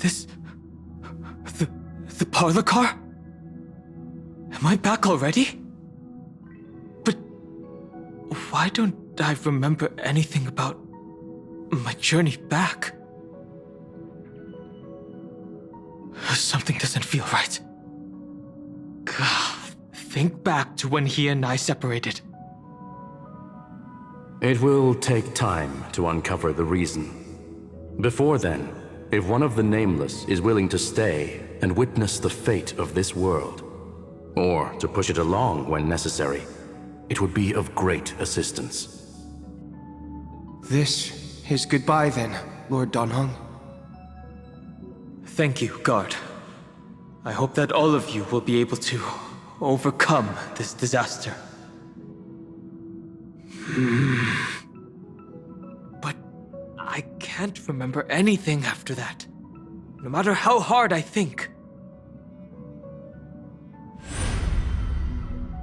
This... The parlor car? Am I back already? But why don't I remember anything about my journey back? Something doesn't feel right. Think back to when he and I separated. It will take time to uncover the reason. Before then, if one of the Nameless is willing to stay and witness the fate of this world, or to push it along when necessary, it would be of great assistance. This is goodbye then, Lord Donhong. Thank you, Guard. I hope that all of you will be able to overcome this disaster. But I can't remember anything after that, no matter how hard I think.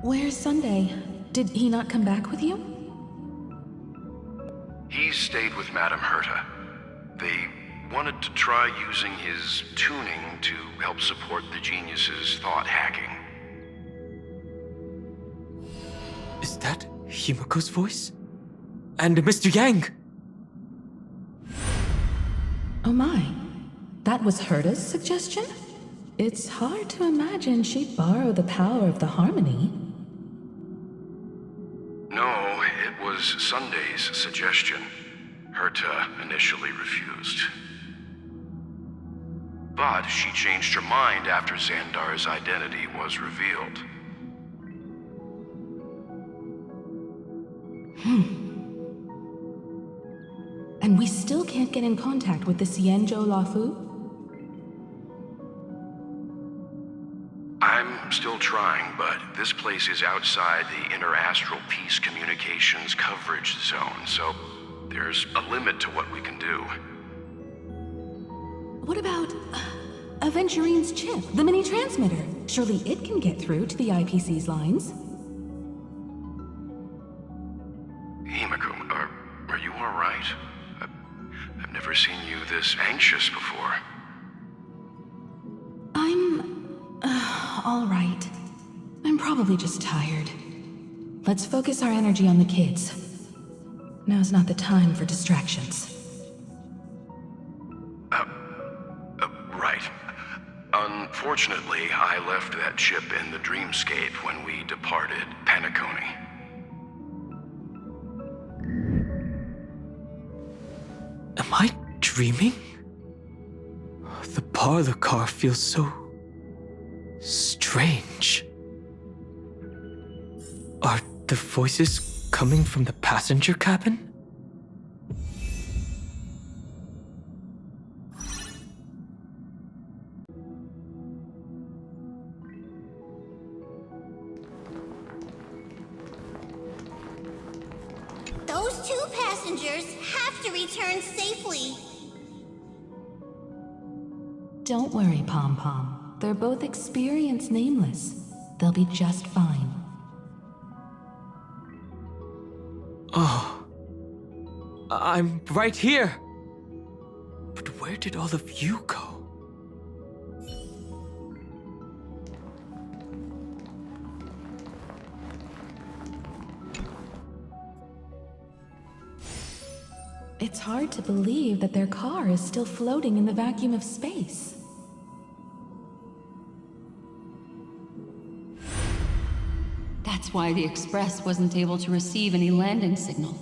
Where's Sunday? Did he not come back with you? He stayed with Madame Herta. They wanted to try using his tuning to help support the genius's thought hacking. Is that Himiko's voice? And Mr. Yang? Oh my. That was Herta's suggestion? It's hard to imagine she'd borrow the power of the harmony. No, it was Sunday's suggestion. Herta initially refused. But she changed her mind after Xandar's identity was revealed. And we still can't get in contact with the Xianzhou Lafu? I'm still trying, but this place is outside the Interastral Peace Communications coverage zone, so there's a limit to what we can do. What about Aventurine's chip, the mini-transmitter? Surely it can get through to the IPC's lines. Himiko, are you all right? I've never seen you this anxious before. I'm... all right. I'm probably just tired. Let's focus our energy on the kids. Now's not the time for distractions. Right. Unfortunately, I left that chip in the dreamscape when we departed Penacony. Am I dreaming? The parlor car feels so... strange. Are the voices coming from the passenger cabin? Those two passengers have to return safely. Don't worry, Pom Pom. They're both experienced Nameless. They'll be just fine. Oh. I'm right here. But where did all of you go? It's hard to believe that their car is still floating in the vacuum of space. That's why the Express wasn't able to receive any landing signal.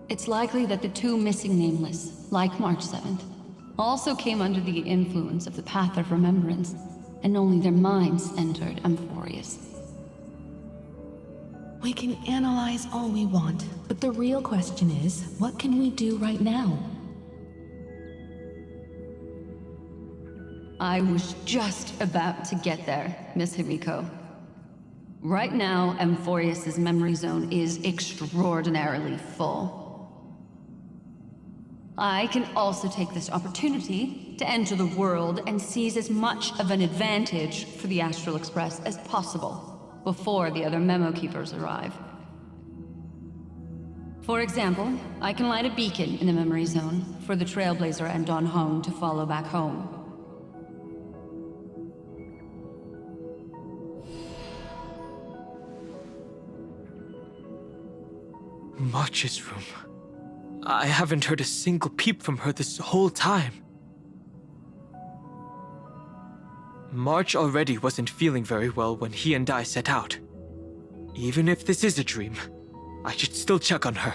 It's likely that the two missing Nameless, like March 7th, also came under the influence of the Path of Remembrance, and only their minds entered Amphoreus. We can analyze all we want, but the real question is, what can we do right now? I was just about to get there, Miss Himiko. Right now, Amphoreus' memory zone is extraordinarily full. I can also take this opportunity to enter the world and seize as much of an advantage for the Astral Express as possible before the other memo keepers arrive. For example, I can light a beacon in the memory zone for the Trailblazer and Don Hong to follow back home. March's room. I haven't heard a single peep from her this whole time. March already wasn't feeling very well when he and I set out. Even if this is a dream, I should still check on her.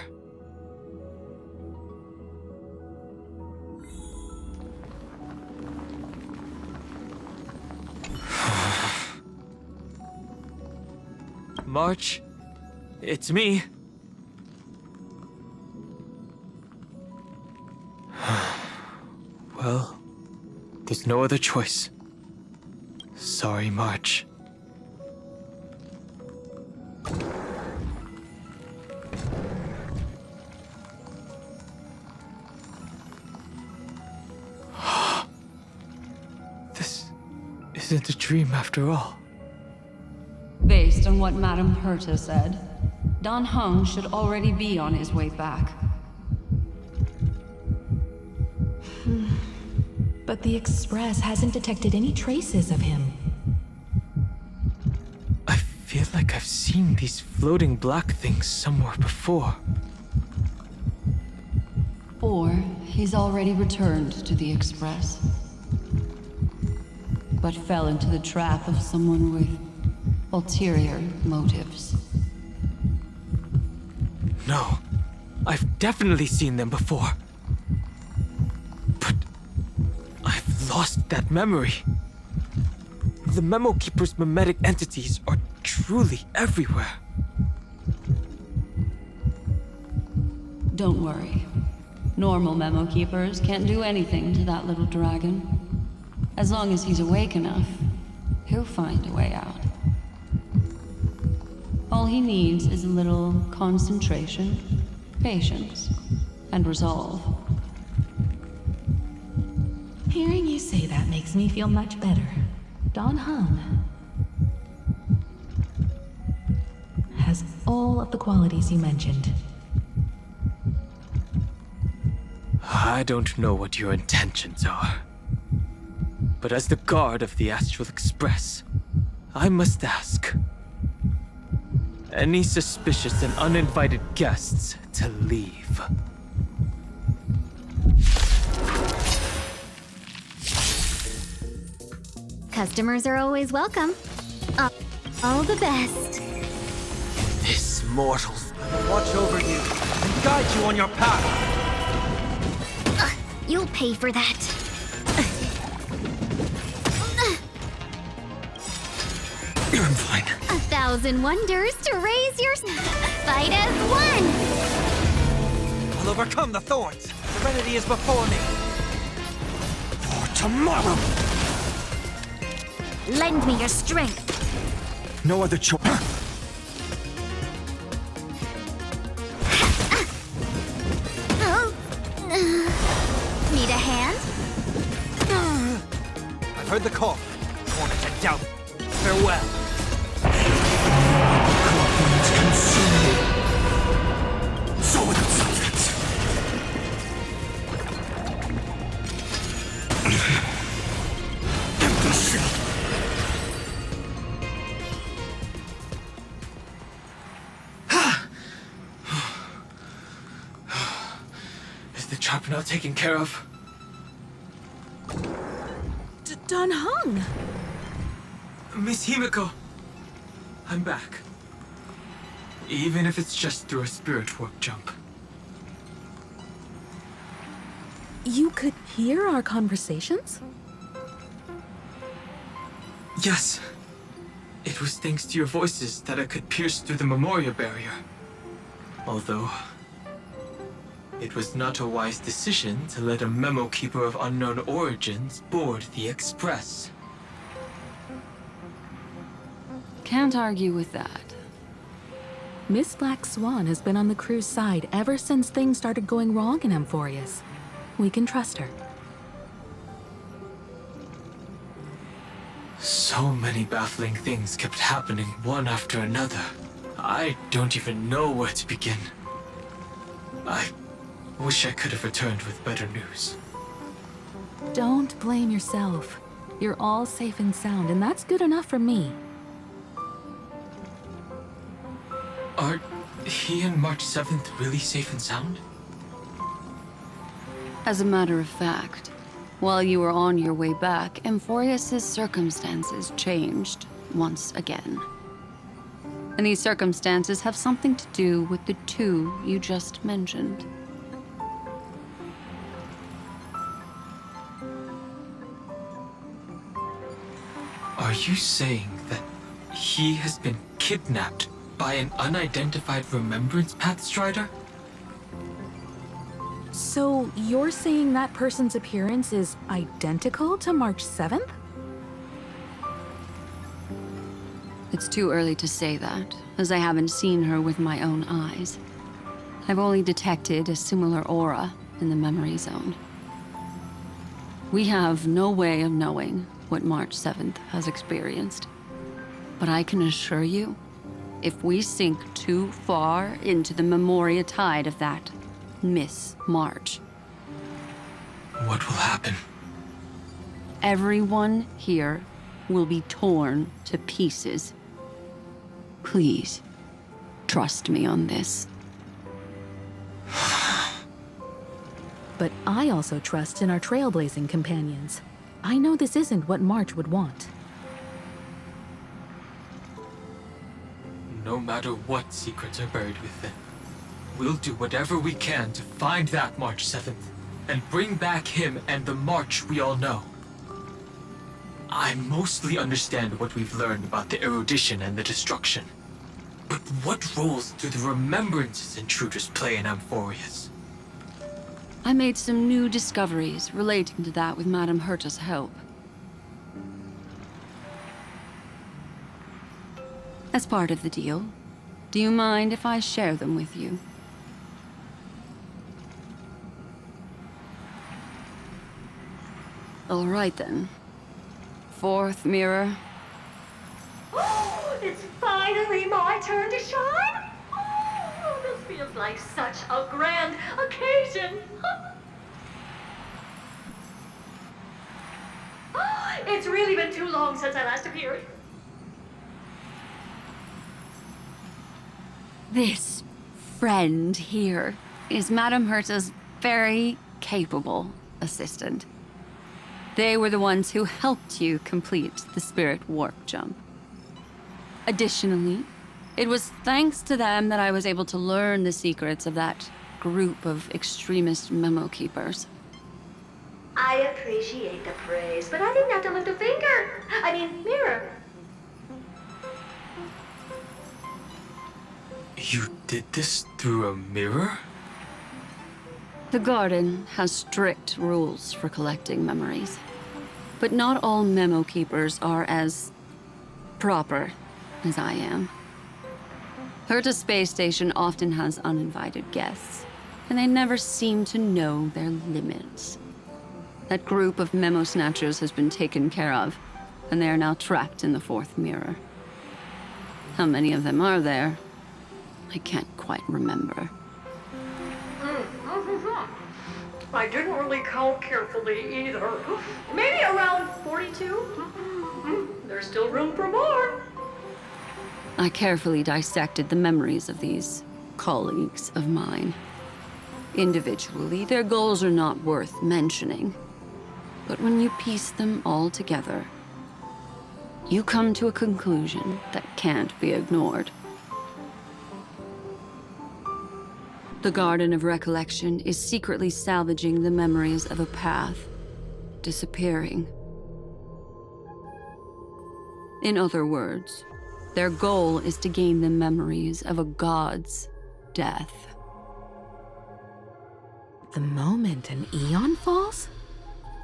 March, it's me. Well, there's no other choice. Sorry, March. This isn't a dream after all. Based on what Madame Herta said, Don Hung should already be on his way back. But the Express hasn't detected any traces of him. I feel like I've seen these floating black things somewhere before. Or he's already returned to the Express, but fell into the trap of someone with ulterior motives. No, I've definitely seen them before. But I've lost that memory. The Memo Keeper's mimetic entities are truly everywhere. Don't worry. Normal Memo Keepers can't do anything to that little dragon. As long as he's awake enough, he'll find a way out. All he needs is a little concentration, patience, and resolve. Hearing you say that makes me feel much better. Don Hung has all of the qualities you mentioned. I don't know what your intentions are. But as the guard of the Astral Express, I must ask. Any suspicious and uninvited guests to leave. Customers are always welcome. All the best. This mortals. Watch over you and guide you on your path. You'll pay for that. I'm fine. 1,000 wonders to raise your fight as one. I'll overcome the thorns. Serenity is before me. For tomorrow. Lend me your strength. No other choice. Need a hand? I've heard the call. Born it to doubt. Farewell. So without substance. Empty shell. Is the trap now taken care of? Don Hung! Miss Himiko, I'm back. Even if it's just through a spirit warp jump. You could hear our conversations? Yes. It was thanks to your voices that I could pierce through the memorial barrier. Although, it was not a wise decision to let a memo keeper of unknown origins board the Express. Can't argue with that. Miss Black Swan has been on the crew's side ever since things started going wrong in Amphoreus. We can trust her. So many baffling things kept happening one after another. I don't even know where to begin. I wish I could have returned with better news. Don't blame yourself. You're all safe and sound, and that's good enough for me. Are he and March 7th really safe and sound? As a matter of fact, while you were on your way back, Amphoreus' circumstances changed once again. And these circumstances have something to do with the two you just mentioned. Are you saying that he has been kidnapped by an unidentified Remembrance Path Strider? So you're saying that person's appearance is identical to March 7th? It's too early to say that, as I haven't seen her with my own eyes. I've only detected a similar aura in the memory zone. We have no way of knowing what March 7th has experienced. But I can assure you, if we sink too far into the Memoria tide of that Miss March, What will happen? everyone here will be torn to pieces. Please, trust me on this. But I also trust in our trailblazing companions. I know this isn't what March would want. No matter what secrets are buried within, we'll do whatever we can to find that March 7th and bring back him and the March we all know. I mostly understand what we've learned about the erudition and the destruction. But what roles do the remembrances intruders play in Amphoreus? I made some new discoveries relating to that with Madame Herta's help. As part of the deal, do you mind if I share them with you? All right then. Fourth mirror. Oh, it's finally my turn to shine! Oh, this feels like such a grand occasion! It's really been too long since I last appeared. This friend here is Madame Herta's very capable assistant. They were the ones who helped you complete the spirit warp jump. Additionally, it was thanks to them that I was able to learn the secrets of that group of extremist memo keepers. I appreciate the praise, but I didn't have to lift a finger. I mean, mirror. You did this through a mirror? The garden has strict rules for collecting memories. But not all memo keepers are as proper as I am. Herta's space station often has uninvited guests, and they never seem to know their limits. That group of memo snatchers has been taken care of, and they are now trapped in the fourth mirror. How many of them are there? I can't quite remember. I didn't really count carefully either. Maybe around 42? There's still room for more. I carefully dissected the memories of these colleagues of mine. Individually, their goals are not worth mentioning. But when you piece them all together, you come to a conclusion that can't be ignored. The Garden of Recollection is secretly salvaging the memories of a path disappearing. In other words, their goal is to gain the memories of a god's death. The moment an eon falls?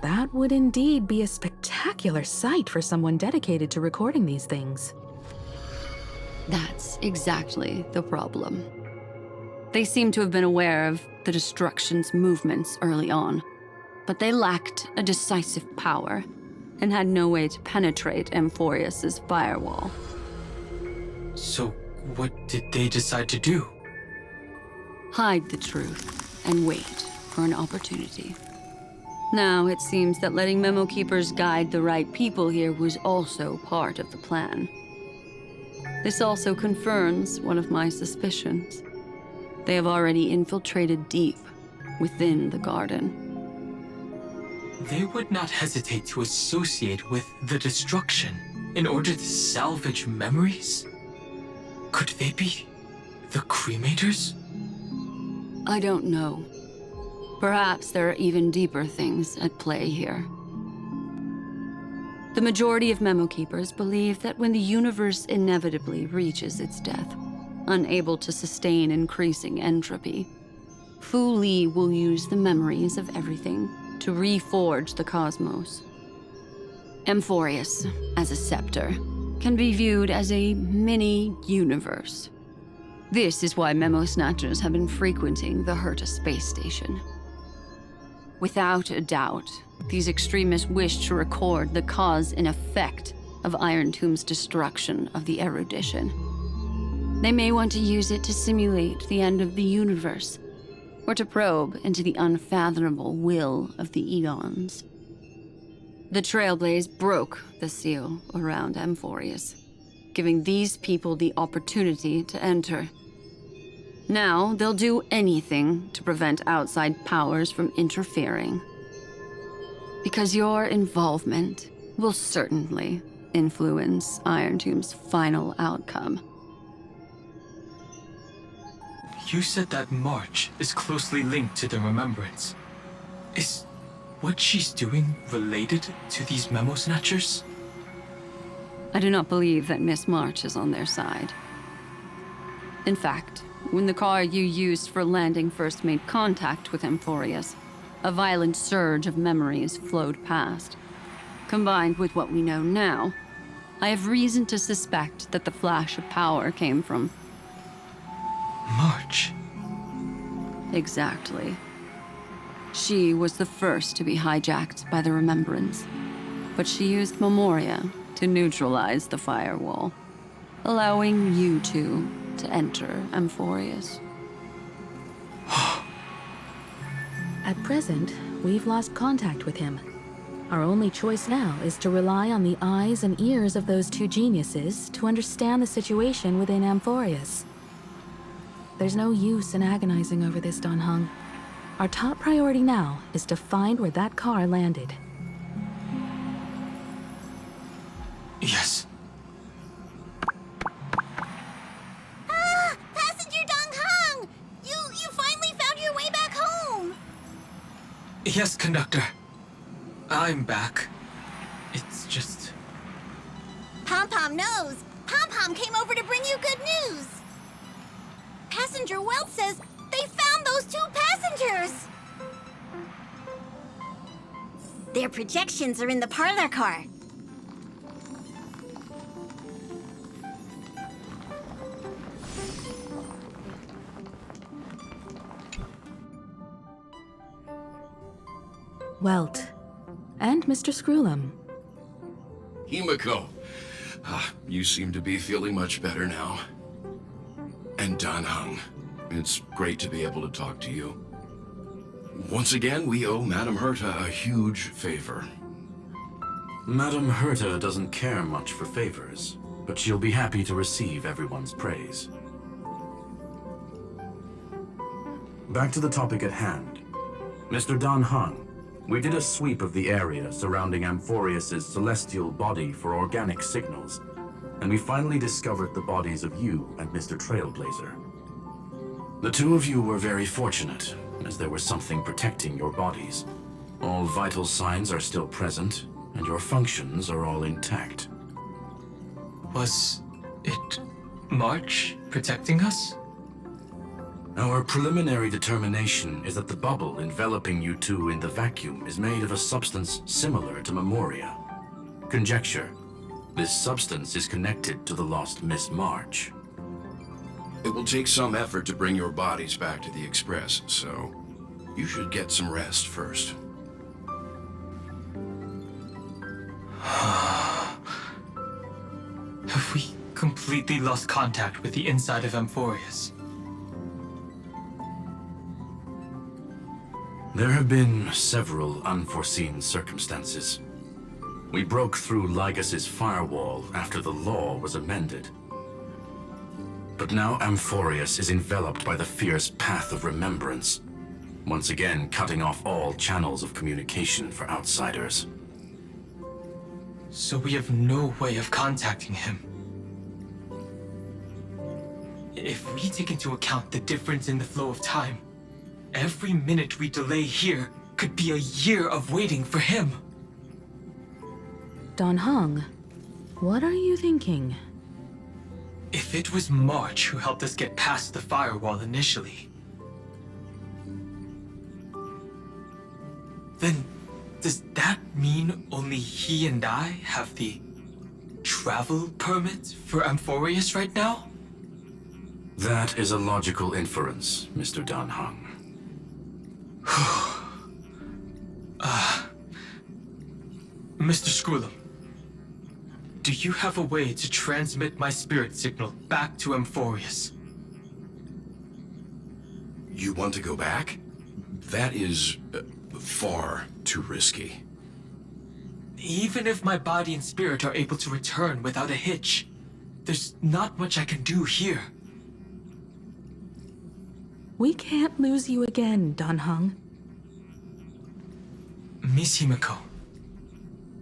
That would indeed be a spectacular sight for someone dedicated to recording these things. That's exactly the problem. They seem to have been aware of the destruction's movements early on, but they lacked a decisive power and had no way to penetrate Amphoreus' firewall. So, what did they decide to do? hide the truth, and wait for an opportunity. Now, it seems that letting Memo Keepers guide the right people here was also part of the plan. This also confirms one of my suspicions. They have already infiltrated deep within the garden. They would not hesitate to associate with the destruction in order to salvage memories? Could they be the cremators? I don't know. Perhaps there are even deeper things at play here. The majority of Memo Keepers believe that when the universe inevitably reaches its death, unable to sustain increasing entropy, Fu Li will use the memories of everything to reforge the cosmos. Amphoreus, as a scepter, can be viewed as a mini-universe. This is why Memo Snatchers have been frequenting the Herta space station. Without a doubt, these extremists wish to record the cause and effect of Iron Tomb's destruction of the erudition. They may want to use it to simulate the end of the universe, or to probe into the unfathomable will of the eons. The Trailblaze broke the seal around Amphoreus, giving these people the opportunity to enter. Now, they'll do anything to prevent outside powers from interfering. Because your involvement will certainly influence Iron Tomb's final outcome. You said that March is closely linked to the Remembrance. Is what she's doing related to these Memo Snatchers? I do not believe that Miss March is on their side. In fact, when the car you used for landing first made contact with Amphoreus, a violent surge of memories flowed past. Combined with what we know now, I have reason to suspect that the flash of power came from March. Exactly. She was the first to be hijacked by the Remembrance, but she used Memoria to neutralize the firewall, allowing you two to enter Amphoreus. At present, we've lost contact with him. Our only choice now is to rely on the eyes and ears of those two geniuses to understand the situation within Amphoreus. There's no use in agonizing over this, Dan Heng. Our top priority now is to find where that car landed. Yes. Passenger Dong Hung! You finally found your way back home! Yes, conductor. I'm back. It's just... Pom-Pom knows. Pom-Pom came over to bring you good news. Passenger Welt says they found those two passengers. Their projections are in the parlor car. Welt. And Mr. Screwlum. Himiko, you seem to be feeling much better now. And Dan Heng, it's great to be able to talk to you. Once again, we owe Madame Herta a huge favor. Madame Herta doesn't care much for favors, but she'll be happy to receive everyone's praise. Back to the topic at hand. Mr. Dan Heng, we did a sweep of the area surrounding Amphoreus' celestial body for organic signals, and we finally discovered the bodies of you and Mr. Trailblazer. The two of you were very fortunate, as there was something protecting your bodies. All vital signs are still present, and your functions are all intact. Was it March protecting us? Our preliminary determination is that the bubble enveloping you two in the vacuum is made of a substance similar to Memoria. Conjecture. This substance is connected to the lost Miss March. It will take some effort to bring your bodies back to the Express, so you should get some rest first. Have we completely lost contact with the inside of Amphoreus? There have been several unforeseen circumstances. We broke through Lygas's firewall after the law was amended. But now Amphoreus is enveloped by the fierce path of remembrance, once again cutting off all channels of communication for outsiders. So we have no way of contacting him. If we take into account the difference in the flow of time, every minute we delay here could be a year of waiting for him. Dan Heng, what are you thinking? If it was March who helped us get past the firewall initially, then does that mean only he and I have the travel permit for Amphoreus right now? That is a logical inference, Mr. Dan Heng. Mr. Skrullum, do you have a way to transmit my spirit signal back to Amphoreus? You want to go back? That is far too risky. Even if my body and spirit are able to return without a hitch, there's not much I can do here. We can't lose you again, Dan Heng. Miss Himiko,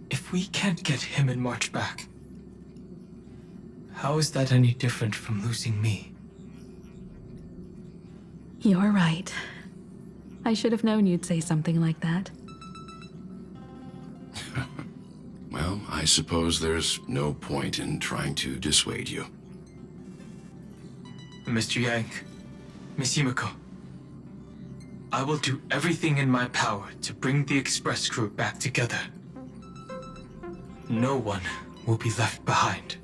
if we can't get him and March back, how is that any different from losing me? You're right. I should have known you'd say something like that. Well, I suppose there's no point in trying to dissuade you. Mr. Yang, Miss Himiko, I will do everything in my power to bring the Express crew back together. No one will be left behind.